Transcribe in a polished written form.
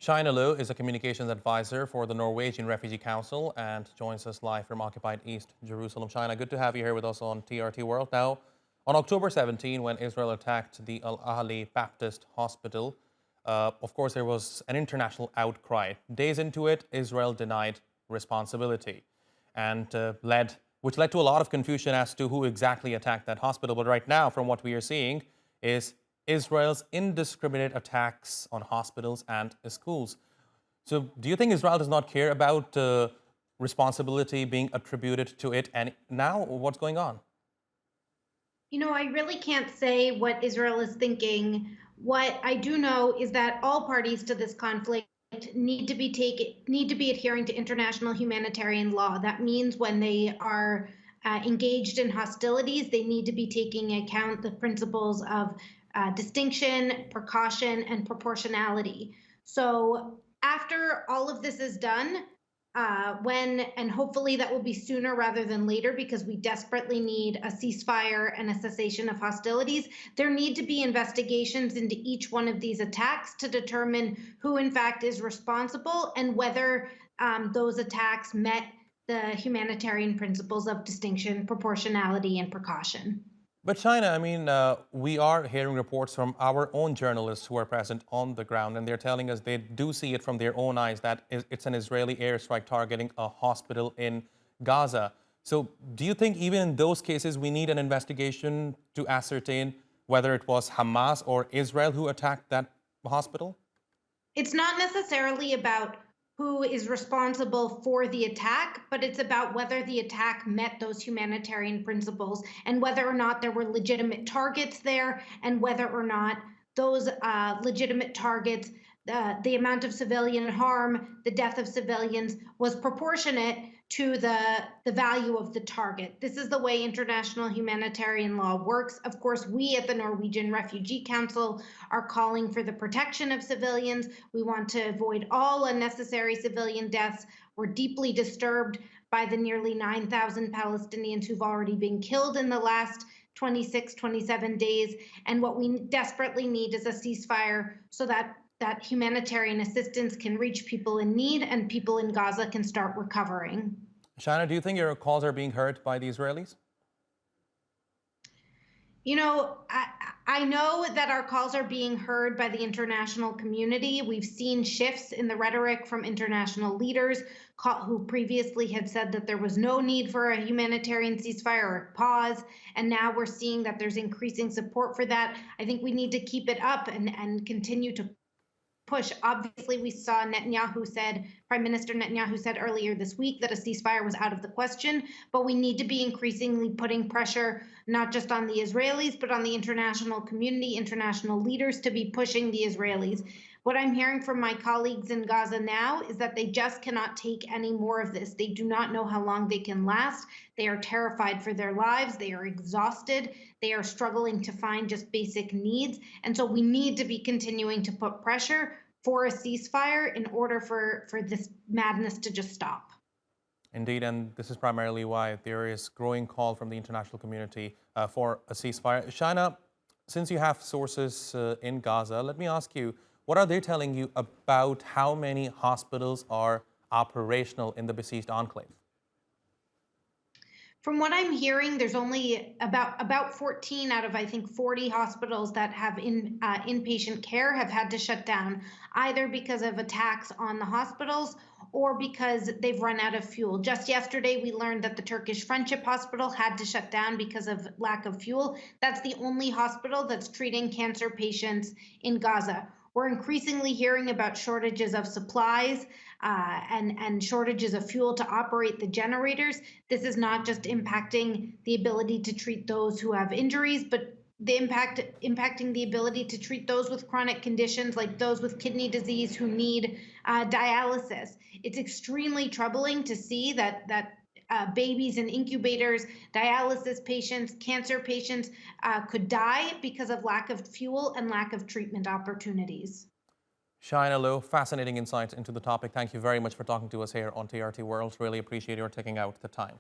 Shaina Low is a communications advisor for the Norwegian Refugee Council and joins us live from occupied East Jerusalem. Shaina, good to have you here with us on TRT World. Now, on October 17, when Israel attacked the Al Ahli Baptist Hospital, of course, there was an international outcry. Days into it, Israel denied responsibility, and which led to a lot of confusion as to who exactly attacked that hospital. But right now, from what we are seeing, is Israel's indiscriminate attacks on hospitals and schools. So do you think Israel does not care about responsibility being attributed to it? And now what's going on? I really can't say what Israel is thinking. What I do know is that all parties to this conflict need to be adhering to international humanitarian law. That means when they are engaged in hostilities, they need to be taking account the principles of distinction, precaution, and proportionality. So after all of this is done, and hopefully that will be sooner rather than later because we desperately need a ceasefire and a cessation of hostilities. There need to be investigations into each one of these attacks to determine who in fact is responsible and whether those attacks met the humanitarian principles of distinction, proportionality, and precaution. But China, we are hearing reports from our own journalists who are present on the ground, and they're telling us they do see it from their own eyes that it's an Israeli airstrike targeting a hospital in Gaza. So do you think even in those cases we need an investigation to ascertain whether it was Hamas or Israel who attacked that hospital? It's not necessarily about who is responsible for the attack, but it's about whether the attack met those humanitarian principles and whether or not there were legitimate targets there and whether or not those legitimate targets, the amount of civilian harm, the death of civilians was proportionate to the value of the target. This is the way international humanitarian law works. Of course, we at the Norwegian Refugee Council are calling for the protection of civilians. We want to avoid all unnecessary civilian deaths. We're deeply disturbed by the nearly 9,000 Palestinians who've already been killed in the last 26, 27 days. And what we desperately need is a ceasefire so that humanitarian assistance can reach people in need and people in Gaza can start recovering. China, do you think your calls are being heard by the Israelis? I know that our calls are being heard by the international community. We've seen shifts in the rhetoric from international leaders who previously had said that there was no need for a humanitarian ceasefire or pause. And now we're seeing that there's increasing support for that. I think we need to keep it up and continue to push. Obviously, we saw Prime Minister Netanyahu said earlier this week that a ceasefire was out of the question, but we need to be increasingly putting pressure not just on the Israelis, but on the international community, international leaders to be pushing the Israelis. What I'm hearing from my colleagues in Gaza now is that they just cannot take any more of this. They do not know how long they can last. They are terrified for their lives. They are exhausted. They are struggling to find just basic needs. And so we need to be continuing to put pressure for a ceasefire in order for this madness to just stop. Indeed, and this is primarily why there is growing call from the international community for a ceasefire. Shaina, since you have sources in Gaza, let me ask you, what are they telling you about how many hospitals are operational in the besieged enclave? From what I'm hearing, there's only about 14 out of I think 40 hospitals that have inpatient care have had to shut down, either because of attacks on the hospitals or because they've run out of fuel. Just yesterday, we learned that the Turkish Friendship Hospital had to shut down because of lack of fuel. That's the only hospital that's treating cancer patients in Gaza. We're increasingly hearing about shortages of supplies and shortages of fuel to operate the generators. This is not just impacting the ability to treat those who have injuries, but impacting the ability to treat those with chronic conditions like those with kidney disease who need dialysis. It's extremely troubling to see that babies in incubators, dialysis patients, cancer patients could die because of lack of fuel and lack of treatment opportunities. Shaina Low, fascinating insights into the topic. Thank you very much for talking to us here on TRT World. Really appreciate your taking out the time.